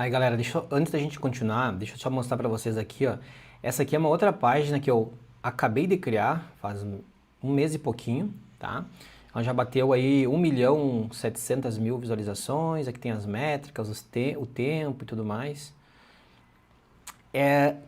Aí, galera, antes da gente continuar, deixa eu só mostrar pra vocês aqui, ó. Essa aqui é uma outra página que eu acabei de criar, faz um mês e pouquinho, tá? Ela já bateu aí 1.700.000 visualizações, aqui tem as métricas, o tempo e tudo mais.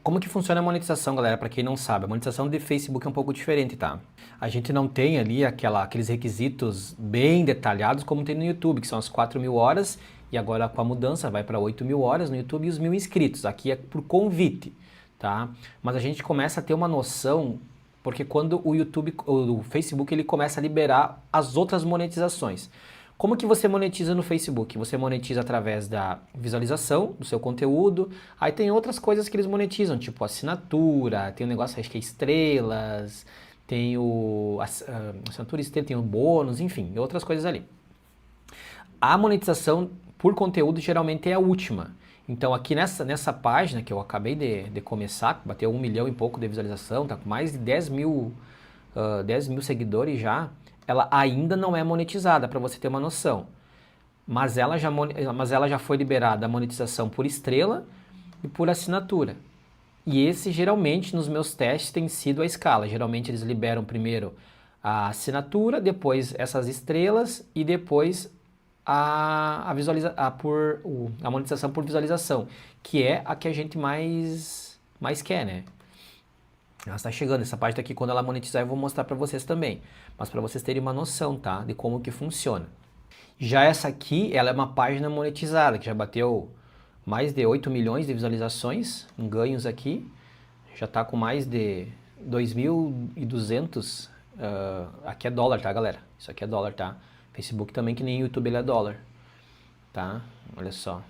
Como que funciona a monetização, galera? Para quem não sabe, a monetização de Facebook é um pouco diferente, tá? A gente não tem ali aqueles requisitos bem detalhados como tem no YouTube, que são as 4.000 horas, e agora com a mudança vai para 8.000 horas no YouTube e os 1.000 inscritos. Aqui é por convite, tá? Mas a gente começa a ter uma noção, porque quando o Facebook, ele começa a liberar as outras monetizações. Como que você monetiza no Facebook? Você monetiza através da visualização do seu conteúdo. Aí tem outras coisas que eles monetizam, tipo assinatura, tem um negócio, acho que é estrelas, tem assinatura estrela, tem o bônus, enfim, outras coisas ali. A monetização por conteúdo geralmente é a última. Então aqui nessa página que eu acabei de começar, bateu 1 milhão e pouco de visualização, tá com mais de 10 mil seguidores já, ela ainda não é monetizada, para você ter uma noção. Mas ela já foi liberada a monetização por estrela e por assinatura. E esse geralmente nos meus testes tem sido a escala. Geralmente eles liberam primeiro a assinatura, depois essas estrelas e depois a monetização por visualização, que é a que a gente mais quer, né? Ela está chegando, essa parte aqui, quando ela monetizar, eu vou mostrar para vocês também. Mas para vocês terem uma noção, tá? De como que funciona. Já essa aqui, ela é uma página monetizada, que já bateu mais de 8 milhões de visualizações em ganhos aqui. Já está com mais de 2.200. Aqui é dólar, tá, galera? Isso aqui é dólar, tá? Facebook também, que nem YouTube, ele é dólar. Tá? Olha só.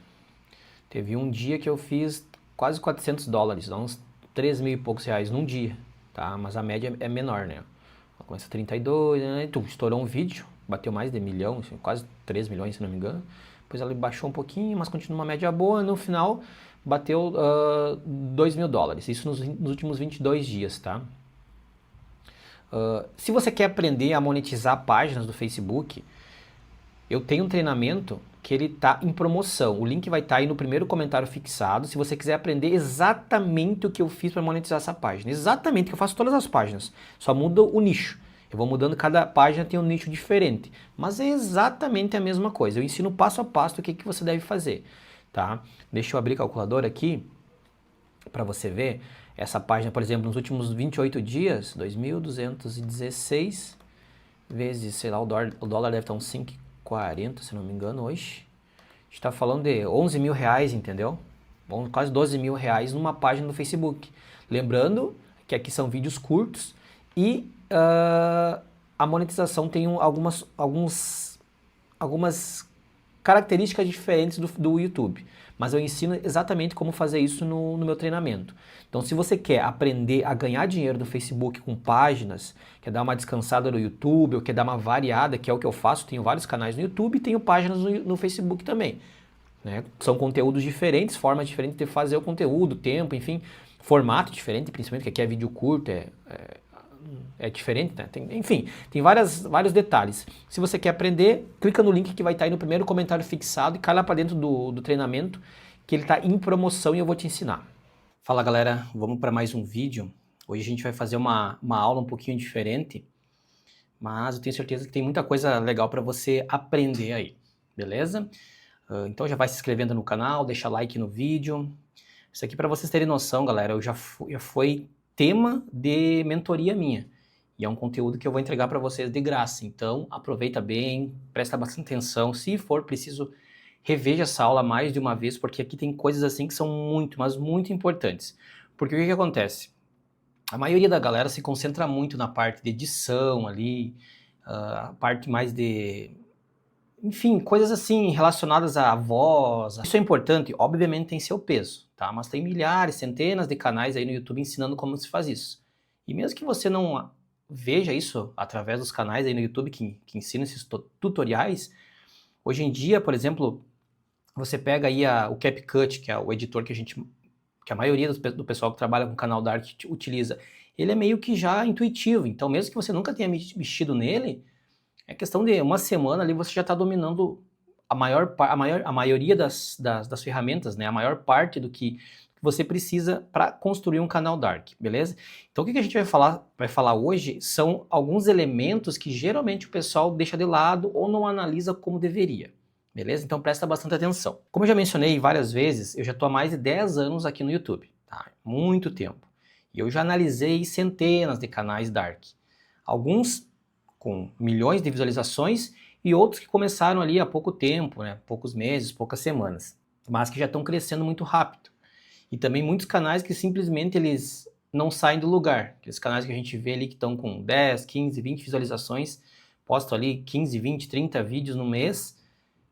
Teve um dia que eu fiz quase 400 dólares, dá uns 3 mil e poucos reais num dia, tá? Mas a média é menor, né? Começa 32, né? Estourou um vídeo, bateu mais de 1 milhão, assim, quase 3 milhões, se não me engano. Depois ela baixou um pouquinho, mas continua uma média boa. No final, bateu 2 mil dólares. Isso nos últimos 22 dias, tá? Se você quer aprender a monetizar páginas do Facebook, eu tenho um treinamento que ele está em promoção. O link vai estar aí no primeiro comentário fixado. Se você quiser aprender exatamente o que eu fiz para monetizar essa página. Exatamente, que eu faço todas as páginas. Só muda o nicho. Eu vou mudando, cada página tem um nicho diferente. Mas é exatamente a mesma coisa. Eu ensino passo a passo o que você deve fazer. Tá? Deixa eu abrir a calculadora aqui para você ver. Essa página, por exemplo, nos últimos 28 dias, 2.216 vezes, sei lá, o dólar deve estar uns 5,40, se não me engano, hoje. A gente está falando de 11 mil reais, entendeu? Quase 12 mil reais numa página do Facebook. Lembrando que aqui são vídeos curtos e a monetização tem algumas características diferentes do YouTube. Mas eu ensino exatamente como fazer isso no meu treinamento. Então, se você quer aprender a ganhar dinheiro no Facebook com páginas, quer dar uma descansada no YouTube, ou quer dar uma variada, que é o que eu faço, tenho vários canais no YouTube e tenho páginas no Facebook também. Né? São conteúdos diferentes, formas diferentes de fazer o conteúdo, tempo, enfim, formato diferente, principalmente, que aqui é vídeo curto, é diferente, né? Enfim, tem vários detalhes. Se você quer aprender, clica no link que vai estar aí no primeiro comentário fixado e cai lá para dentro do treinamento, que ele está em promoção e eu vou te ensinar. Fala, galera, vamos para mais um vídeo. Hoje a gente vai fazer uma aula um pouquinho diferente, mas eu tenho certeza que tem muita coisa legal para você aprender aí, beleza? Então já vai se inscrevendo no canal, deixa like no vídeo. Isso aqui para vocês terem noção, galera, já foi tema de mentoria minha. E é um conteúdo que eu vou entregar para vocês de graça. Então, aproveita bem, presta bastante atenção. Se for preciso, reveja essa aula mais de uma vez, porque aqui tem coisas assim que são muito, mas muito importantes. Porque o que acontece? A maioria da galera se concentra muito na parte de edição ali, a parte mais de... Enfim, coisas assim relacionadas à voz. Isso é importante, obviamente tem seu peso, tá? Mas tem milhares, centenas de canais aí no YouTube ensinando como se faz isso. E mesmo que você não veja isso através dos canais aí no YouTube que ensinam esses tutoriais, hoje em dia, por exemplo, você pega aí o CapCut, que é o editor que a maioria do pessoal que trabalha com canal da arte utiliza. Ele é meio que já intuitivo, então mesmo que você nunca tenha mexido nele, é questão de uma semana ali você já está dominando a maioria das ferramentas, né? A maior parte do que você precisa para construir um canal Dark, beleza? Então o que a gente vai falar hoje são alguns elementos que geralmente o pessoal deixa de lado ou não analisa como deveria, beleza? Então presta bastante atenção. Como eu já mencionei várias vezes, eu já estou há mais de 10 anos aqui no YouTube, tá? Muito tempo. E eu já analisei centenas de canais Dark. Alguns com milhões de visualizações e outros que começaram ali há pouco tempo, né? Poucos meses, poucas semanas, mas que já estão crescendo muito rápido. E também muitos canais que simplesmente eles não saem do lugar. Aqueles canais que a gente vê ali que estão com 10, 15, 20 visualizações, postam ali 15, 20, 30 vídeos no mês,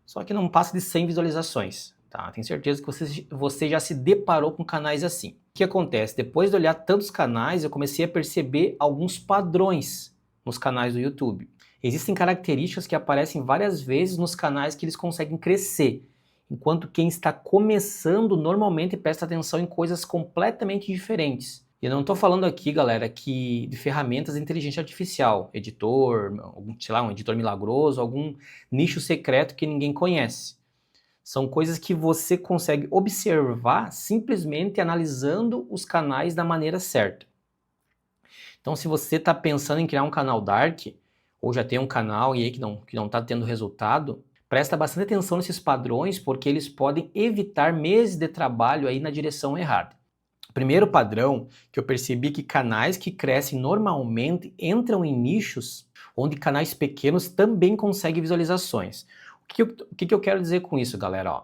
só que não passa de 100 visualizações. Tá? Tenho certeza que você já se deparou com canais assim. O que acontece? Depois de olhar tantos canais, eu comecei a perceber alguns padrões nos canais do YouTube. Existem características que aparecem várias vezes nos canais que eles conseguem crescer, enquanto quem está começando normalmente presta atenção em coisas completamente diferentes. E eu não estou falando aqui, galera, de ferramentas de inteligência artificial, editor, sei lá, um editor milagroso, algum nicho secreto que ninguém conhece. São coisas que você consegue observar simplesmente analisando os canais da maneira certa. Então, se você está pensando em criar um canal Dark, ou já tem um canal e aí que não está tendo resultado, presta bastante atenção nesses padrões, porque eles podem evitar meses de trabalho aí na direção errada. O primeiro padrão que eu percebi que canais que crescem normalmente entram em nichos onde canais pequenos também conseguem visualizações. O que eu quero dizer com isso, galera?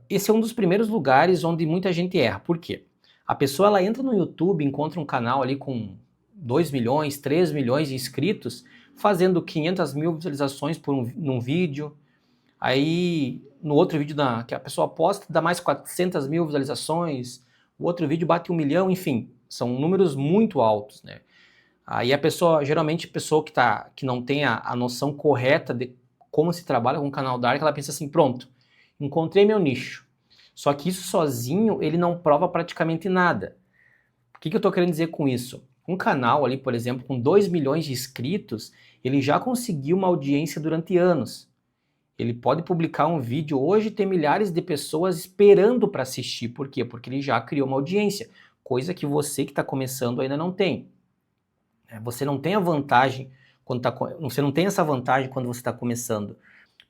Esse é um dos primeiros lugares onde muita gente erra. Por quê? A pessoa ela entra no YouTube, encontra um canal ali com 2 milhões, 3 milhões de inscritos, fazendo 500 mil visualizações num vídeo. Aí, no outro vídeo que a pessoa posta, dá mais 400 mil visualizações. O outro vídeo bate 1 milhão, enfim. São números muito altos, né? Aí geralmente a pessoa que não tem a noção correta de como se trabalha com o canal Dark, ela pensa assim, pronto, encontrei meu nicho. Só que isso sozinho, ele não prova praticamente nada. O que eu estou querendo dizer com isso? Um canal ali, por exemplo, com 2 milhões de inscritos, ele já conseguiu uma audiência durante anos. Ele pode publicar um vídeo hoje e ter milhares de pessoas esperando para assistir. Por quê? Porque ele já criou uma audiência, coisa que você que está começando ainda não tem. Você não tem a vantagem, você não tem essa vantagem quando você está começando.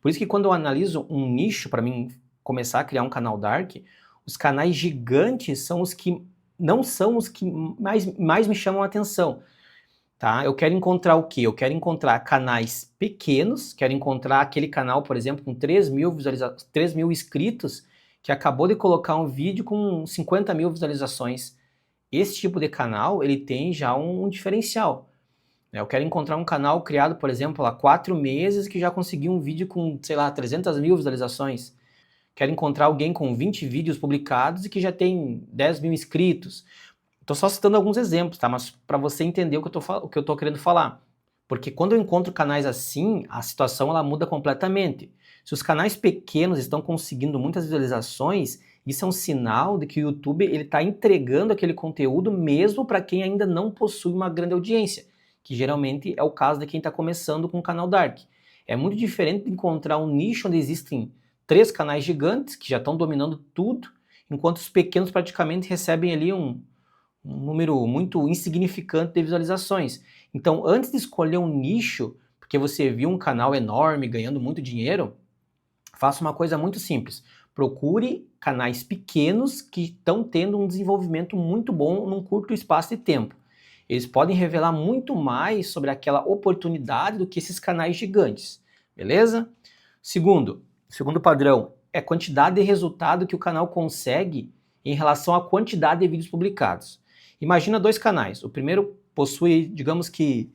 Por isso que quando eu analiso um nicho para mim começar a criar um canal Dark, os canais gigantes são os que não são os que mais me chamam a atenção. Tá? Eu quero encontrar o quê? Eu quero encontrar canais pequenos, quero encontrar aquele canal, por exemplo, com 3 mil inscritos, que acabou de colocar um vídeo com 50 mil visualizações. Esse tipo de canal, ele tem já um diferencial. Eu quero encontrar um canal criado, por exemplo, há 4 meses, que já conseguiu um vídeo com, sei lá, 300 mil visualizações. Quero encontrar alguém com 20 vídeos publicados e que já tem 10 mil inscritos. Estou só citando alguns exemplos, tá? Mas para você entender o que eu tô querendo falar. Porque quando eu encontro canais assim, a situação ela muda completamente. Se os canais pequenos estão conseguindo muitas visualizações, isso é um sinal de que o YouTube está entregando aquele conteúdo mesmo para quem ainda não possui uma grande audiência, que geralmente é o caso de quem está começando com o canal Dark. É muito diferente de encontrar um nicho onde existem 3 canais gigantes que já estão dominando tudo, enquanto os pequenos praticamente recebem ali um número muito insignificante de visualizações. Então, antes de escolher um nicho, porque você viu um canal enorme ganhando muito dinheiro, faça uma coisa muito simples. Procure canais pequenos que estão tendo um desenvolvimento muito bom num curto espaço de tempo. Eles podem revelar muito mais sobre aquela oportunidade do que esses canais gigantes, beleza? Segundo padrão é a quantidade de resultado que o canal consegue em relação à quantidade de vídeos publicados. Imagina 2 canais. O primeiro possui, digamos que,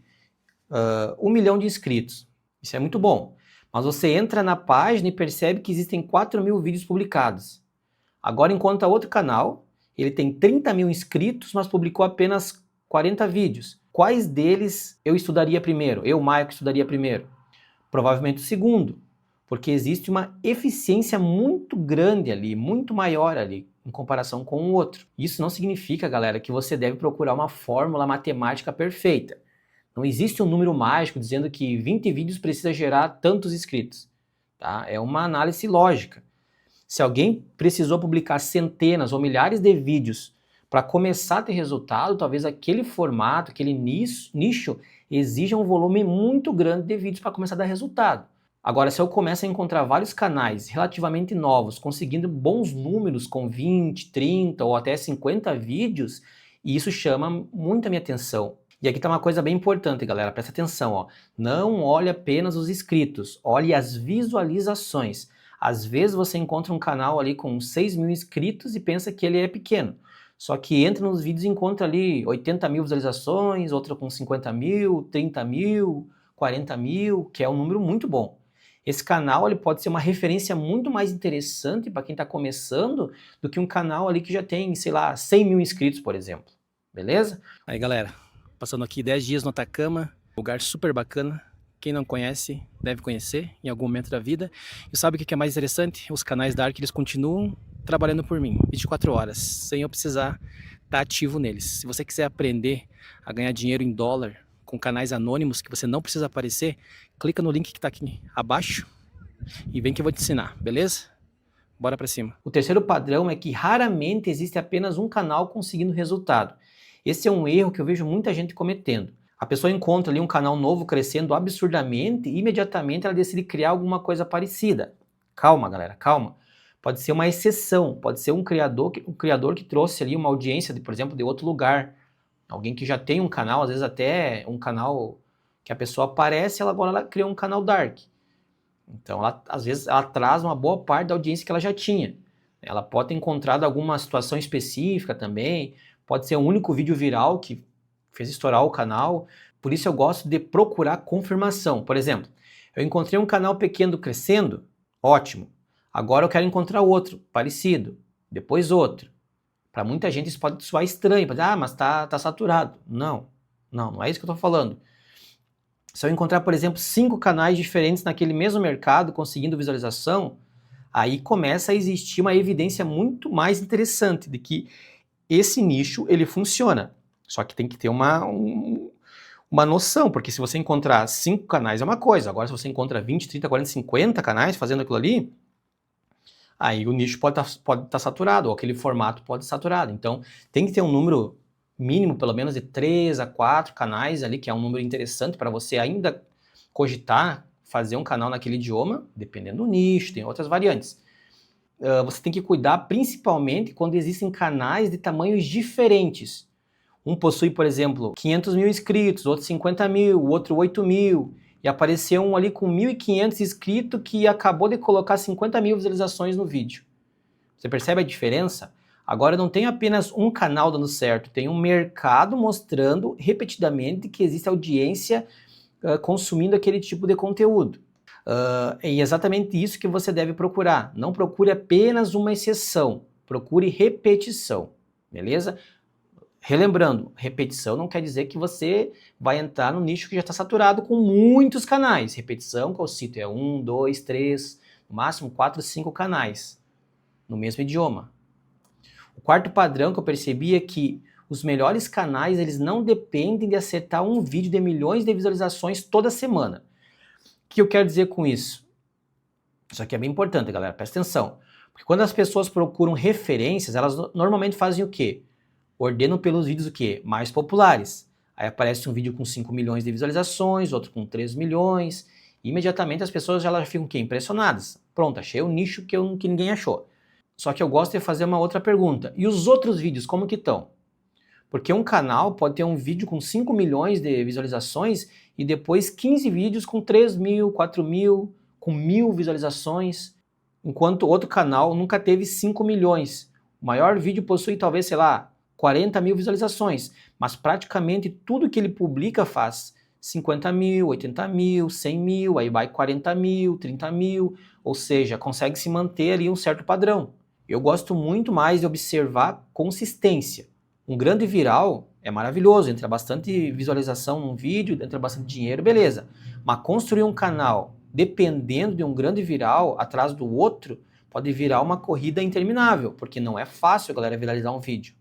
1 milhão de inscritos. Isso é muito bom. Mas você entra na página e percebe que existem 4 mil vídeos publicados. Agora, enquanto a outro canal, ele tem 30 mil inscritos, mas publicou apenas 40 vídeos. Quais deles eu estudaria primeiro? Eu, Maico, estudaria primeiro? Provavelmente o segundo, porque existe uma eficiência muito grande ali, muito maior ali, em comparação com o outro. Isso não significa, galera, que você deve procurar uma fórmula matemática perfeita. Não existe um número mágico dizendo que 20 vídeos precisa gerar tantos inscritos. tá? É uma análise lógica. Se alguém precisou publicar centenas ou milhares de vídeos para começar a ter resultado, talvez aquele formato, aquele nicho exija um volume muito grande de vídeos para começar a dar resultado. Agora, se eu começo a encontrar vários canais relativamente novos, conseguindo bons números com 20, 30 ou até 50 vídeos, isso chama muito a minha atenção. E aqui está uma coisa bem importante, galera, presta atenção, ó. Não olhe apenas os inscritos, olhe as visualizações. Às vezes você encontra um canal ali com 6 mil inscritos e pensa que ele é pequeno. Só que entra nos vídeos e encontra ali 80 mil visualizações, outro com 50 mil, 30 mil, 40 mil, que é um número muito bom. Esse canal ele pode ser uma referência muito mais interessante para quem está começando do que um canal ali que já tem, sei lá, 100 mil inscritos, por exemplo. Beleza? Aí, galera, passando aqui 10 dias no Atacama, lugar super bacana. Quem não conhece, deve conhecer em algum momento da vida. E sabe o que é mais interessante? Os canais da Ark, eles continuam trabalhando por mim, 24 horas, sem eu precisar estar ativo neles. Se você quiser aprender a ganhar dinheiro em dólar com canais anônimos que você não precisa aparecer, clica no link que está aqui abaixo e vem que eu vou te ensinar, beleza? Bora para cima. O terceiro padrão é que raramente existe apenas um canal conseguindo resultado. Esse é um erro que eu vejo muita gente cometendo. A pessoa encontra ali um canal novo crescendo absurdamente e imediatamente ela decide criar alguma coisa parecida. Calma, galera, calma. Pode ser uma exceção, pode ser um criador que trouxe ali uma audiência, por exemplo, de outro lugar. Alguém que já tem um canal, às vezes até um canal que a pessoa aparece, agora ela cria um canal dark. Então, às vezes, ela traz uma boa parte da audiência que ela já tinha. Ela pode ter encontrado alguma situação específica também, pode ser um único vídeo viral que fez estourar o canal. Por isso eu gosto de procurar confirmação. Por exemplo, eu encontrei um canal pequeno crescendo, ótimo. Agora eu quero encontrar outro, parecido, depois outro. Para muita gente isso pode soar estranho, pode dizer, mas tá saturado. Não é isso que eu estou falando. Se eu encontrar, por exemplo, 5 canais diferentes naquele mesmo mercado, conseguindo visualização, aí começa a existir uma evidência muito mais interessante de que esse nicho, ele funciona. Só que tem que ter uma noção, porque se você encontrar 5 canais é uma coisa, agora se você encontra 20, 30, 40, 50 canais fazendo aquilo ali, aí o nicho pode estar saturado, ou aquele formato pode estar saturado. Então, tem que ter um número mínimo, pelo menos de 3 a 4 canais ali, que é um número interessante para você ainda cogitar fazer um canal naquele idioma, dependendo do nicho, tem outras variantes. Você tem que cuidar principalmente quando existem canais de tamanhos diferentes. Um possui, por exemplo, 500 mil inscritos, outro 50 mil, o outro 8 mil, e apareceu um ali com 1.500 inscritos que acabou de colocar 50 mil visualizações no vídeo. Você percebe a diferença? Agora não tem apenas um canal dando certo, tem um mercado mostrando repetidamente que existe audiência consumindo aquele tipo de conteúdo. É exatamente isso que você deve procurar. Não procure apenas uma exceção, procure repetição, beleza? Relembrando, repetição não quer dizer que você vai entrar no nicho que já está saturado com muitos canais. Repetição, que eu cito, é 1, 2, 3, no máximo 4, 5 canais no mesmo idioma. O quarto padrão que eu percebi é que os melhores canais, eles não dependem de acertar um vídeo de milhões de visualizações toda semana. O que eu quero dizer com isso? Isso aqui é bem importante, galera, presta atenção. Porque quando as pessoas procuram referências, elas normalmente fazem o quê? Ordenam pelos vídeos o quê? Mais populares. Aí aparece um vídeo com 5 milhões de visualizações, outro com 3 milhões. E imediatamente as pessoas já ficam o quê? Impressionadas. Pronto, achei o nicho que ninguém achou. Só que eu gosto de fazer uma outra pergunta. E os outros vídeos, como que estão? Porque um canal pode ter um vídeo com 5 milhões de visualizações e depois 15 vídeos com 3 mil, 4 mil, com 1.000 visualizações, enquanto outro canal nunca teve 5 milhões. O maior vídeo possui talvez, sei lá, 40 mil visualizações, mas praticamente tudo que ele publica faz 50 mil, 80 mil, 100 mil, aí vai 40 mil, 30 mil, ou seja, consegue se manter ali um certo padrão. Eu gosto muito mais de observar consistência. Um grande viral é maravilhoso, entra bastante visualização num vídeo, entra bastante dinheiro, beleza. Mas construir um canal dependendo de um grande viral atrás do outro pode virar uma corrida interminável, porque não é fácil, galera, viralizar um vídeo.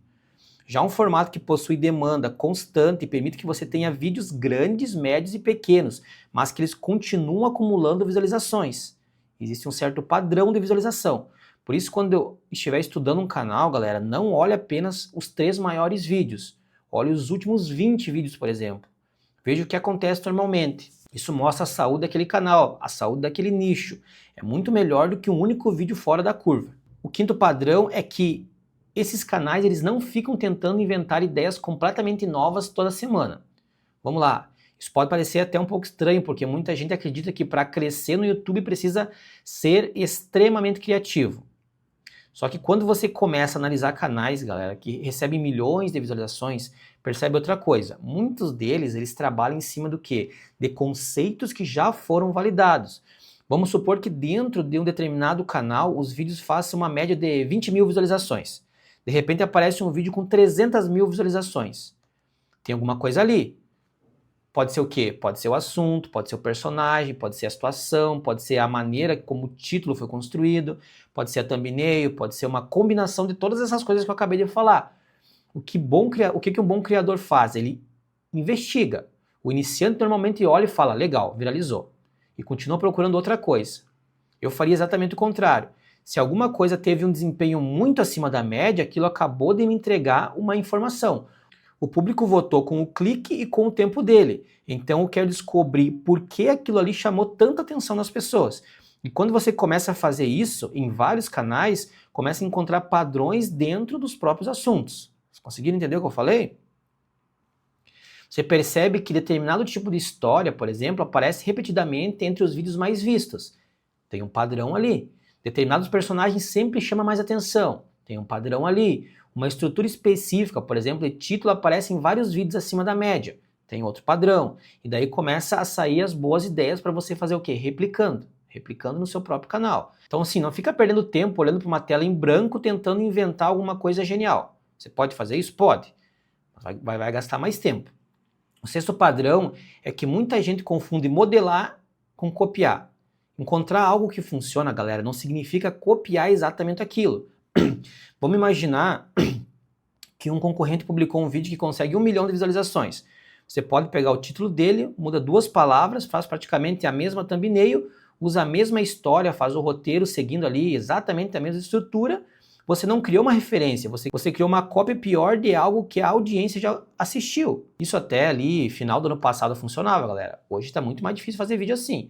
Já um formato que possui demanda constante e permite que você tenha vídeos grandes, médios e pequenos, mas que eles continuam acumulando visualizações. Existe um certo padrão de visualização. Por isso, quando eu estiver estudando um canal, galera, não olhe apenas os 3 maiores vídeos. Olhe os últimos 20 vídeos, por exemplo. Veja o que acontece normalmente. Isso mostra a saúde daquele canal, a saúde daquele nicho. É muito melhor do que um único vídeo fora da curva. O quinto padrão é que esses canais eles não ficam tentando inventar ideias completamente novas toda semana. Vamos lá. Isso pode parecer até um pouco estranho, porque muita gente acredita que para crescer no YouTube precisa ser extremamente criativo. Só que quando você começa a analisar canais, galera, que recebem milhões de visualizações, percebe outra coisa. Muitos deles, eles trabalham em cima do quê? De conceitos que já foram validados. Vamos supor que dentro de um determinado canal, os vídeos façam uma média de 20 mil visualizações. De repente aparece um vídeo com 300 mil visualizações. Tem alguma coisa ali. Pode ser o quê? Pode ser o assunto, pode ser o personagem, pode ser a situação, pode ser a maneira como o título foi construído, pode ser a thumbnail, pode ser uma combinação de todas essas coisas que eu acabei de falar. O que um bom criador faz? Ele investiga. O iniciante normalmente olha e fala, legal, viralizou. E continua procurando outra coisa. Eu faria exatamente o contrário. Se alguma coisa teve um desempenho muito acima da média, aquilo acabou de me entregar uma informação. O público votou com o clique e com o tempo dele. Então eu quero descobrir por que aquilo ali chamou tanta atenção das pessoas. E quando você começa a fazer isso em vários canais, começa a encontrar padrões dentro dos próprios assuntos. Vocês conseguiram entender o que eu falei? Você percebe que determinado tipo de história, por exemplo, aparece repetidamente entre os vídeos mais vistos. Tem um padrão ali. Determinados personagens sempre chamam mais atenção. Tem um padrão ali. Uma estrutura específica, por exemplo, de título aparece em vários vídeos acima da média. Tem outro padrão. E daí começa a sair as boas ideias para você fazer o quê? Replicando. Replicando no seu próprio canal. Então assim, não fica perdendo tempo olhando para uma tela em branco tentando inventar alguma coisa genial. Você pode fazer isso? Pode. Vai gastar mais tempo. O sexto padrão é que muita gente confunde modelar com copiar. Encontrar algo que funciona, galera, não significa copiar exatamente aquilo. Vamos imaginar que um concorrente publicou um vídeo que consegue 1 milhão de visualizações. Você pode pegar o título dele, muda 2 palavras, faz praticamente a mesma thumbnail, usa a mesma história, faz o roteiro seguindo ali exatamente a mesma estrutura. Você não criou uma referência, você criou uma cópia pior de algo que a audiência já assistiu. Isso até ali, final do ano passado, funcionava, galera. Hoje está muito mais difícil fazer vídeo assim.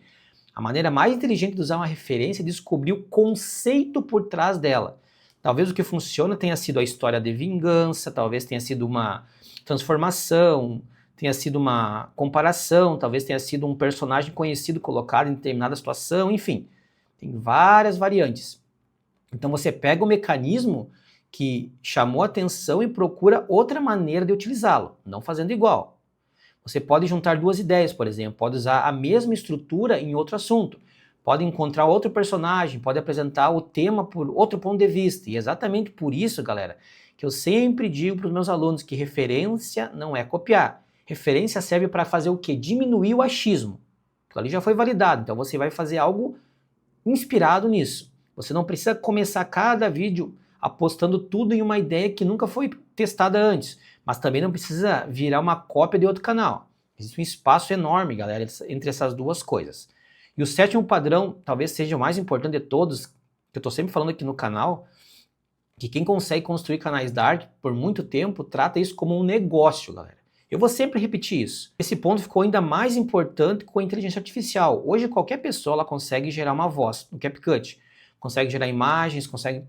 A maneira mais inteligente de usar uma referência é descobrir o conceito por trás dela. Talvez o que funciona tenha sido a história de vingança, talvez tenha sido uma transformação, tenha sido uma comparação, talvez tenha sido um personagem conhecido colocado em determinada situação, enfim. Tem várias variantes. Então você pega o mecanismo que chamou a atenção e procura outra maneira de utilizá-lo, não fazendo igual. Você pode juntar 2 ideias, por exemplo, pode usar a mesma estrutura em outro assunto. Pode encontrar outro personagem, pode apresentar o tema por outro ponto de vista. E é exatamente por isso, galera, que eu sempre digo para os meus alunos que referência não é copiar. Referência serve para fazer o quê? Diminuir o achismo. Aquilo ali já foi validado, então você vai fazer algo inspirado nisso. Você não precisa começar cada vídeo apostando tudo em uma ideia que nunca foi testada antes, mas também não precisa virar uma cópia de outro canal. Existe um espaço enorme, galera, entre essas duas coisas. E o sétimo padrão, talvez seja o mais importante de todos, que eu estou sempre falando aqui no canal, que quem consegue construir canais dark por muito tempo, trata isso como um negócio, galera. Eu vou sempre repetir isso. Esse ponto ficou ainda mais importante com a inteligência artificial. Hoje qualquer pessoa ela consegue gerar uma voz no CapCut, consegue gerar imagens, consegue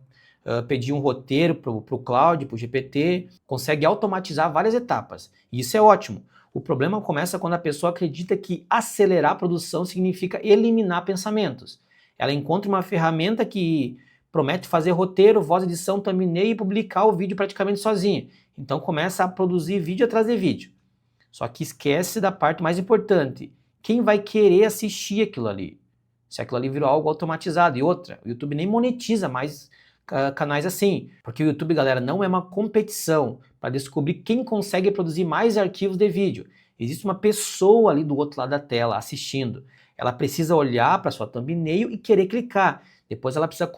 pedir um roteiro para o Claude, para o GPT, consegue automatizar várias etapas. E isso é ótimo. O problema começa quando a pessoa acredita que acelerar a produção significa eliminar pensamentos. Ela encontra uma ferramenta que promete fazer roteiro, voz, edição, thumbnail e publicar o vídeo praticamente sozinha. Então começa a produzir vídeo atrás de vídeo. Só que esquece da parte mais importante. Quem vai querer assistir aquilo ali? Se aquilo ali virou algo automatizado. E outra, o YouTube nem monetiza mais canais assim. Porque o YouTube, galera, não é uma competição para descobrir quem consegue produzir mais arquivos de vídeo. Existe uma pessoa ali do outro lado da tela assistindo. Ela precisa olhar para sua thumbnail e querer clicar. Depois ela precisa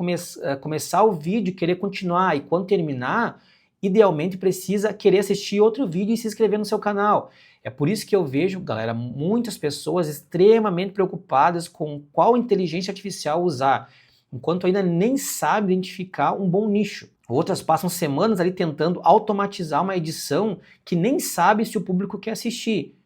começar o vídeo e querer continuar. E quando terminar, idealmente precisa querer assistir outro vídeo e se inscrever no seu canal. É por isso que eu vejo, galera, muitas pessoas extremamente preocupadas com qual inteligência artificial usar, enquanto ainda nem sabe identificar um bom nicho. Outras passam semanas ali tentando automatizar uma edição que nem sabe se o público quer assistir.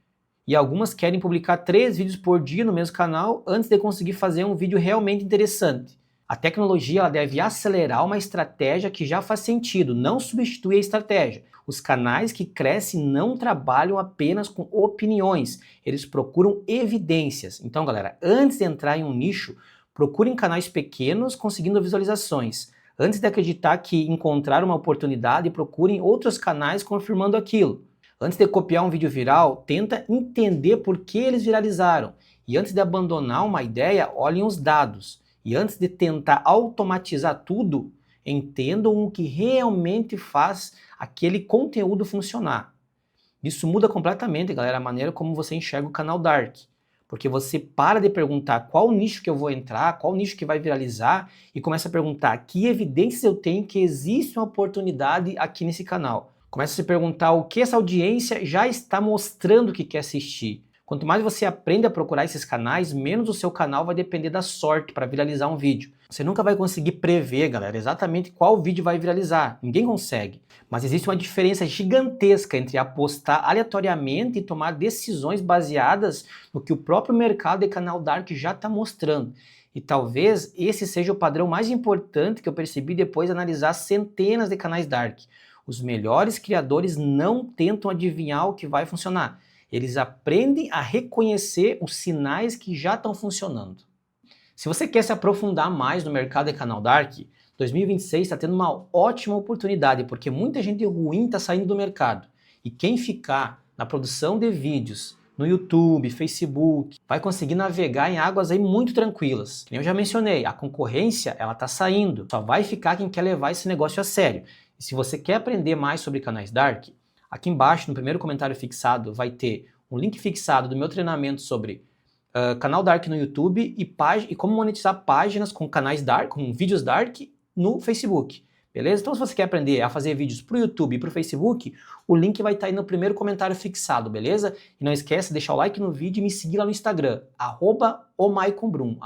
E algumas querem publicar 3 vídeos por dia no mesmo canal antes de conseguir fazer um vídeo realmente interessante. A tecnologia ela deve acelerar uma estratégia que já faz sentido, não substituir a estratégia. Os canais que crescem não trabalham apenas com opiniões, eles procuram evidências. Então, galera, antes de entrar em um nicho, procurem canais pequenos conseguindo visualizações. Antes de acreditar que encontraram uma oportunidade, procurem outros canais confirmando aquilo. Antes de copiar um vídeo viral, tenta entender por que eles viralizaram. E antes de abandonar uma ideia, olhem os dados. E antes de tentar automatizar tudo, entendam o que realmente faz aquele conteúdo funcionar. Isso muda completamente, galera, a maneira como você enxerga o canal Dark. Porque você para de perguntar qual nicho que eu vou entrar, qual nicho que vai viralizar, e começa a perguntar que evidências eu tenho que existe uma oportunidade aqui nesse canal. Começa a se perguntar o que essa audiência já está mostrando que quer assistir. Quanto mais você aprende a procurar esses canais, menos o seu canal vai depender da sorte para viralizar um vídeo. Você nunca vai conseguir prever, galera, exatamente qual vídeo vai viralizar. Ninguém consegue. Mas existe uma diferença gigantesca entre apostar aleatoriamente e tomar decisões baseadas no que o próprio mercado e canal Dark já está mostrando. E talvez esse seja o padrão mais importante que eu percebi depois de analisar centenas de canais Dark. Os melhores criadores não tentam adivinhar o que vai funcionar. Eles aprendem a reconhecer os sinais que já estão funcionando. Se você quer se aprofundar mais no mercado de canal Dark, 2026 está tendo uma ótima oportunidade, porque muita gente ruim está saindo do mercado. E quem ficar na produção de vídeos no YouTube, Facebook, vai conseguir navegar em águas aí muito tranquilas. Como eu já mencionei, a concorrência ela está saindo. Só vai ficar quem quer levar esse negócio a sério. E se você quer aprender mais sobre canais Dark, aqui embaixo no primeiro comentário fixado vai ter um link fixado do meu treinamento sobre canal Dark no YouTube e como monetizar páginas com canais Dark, com vídeos Dark no Facebook. Beleza? Então se você quer aprender a fazer vídeos para o YouTube e para o Facebook, o link vai estar aí no primeiro comentário fixado, beleza? E não esquece de deixar o like no vídeo e me seguir lá no Instagram, @omaicombrum.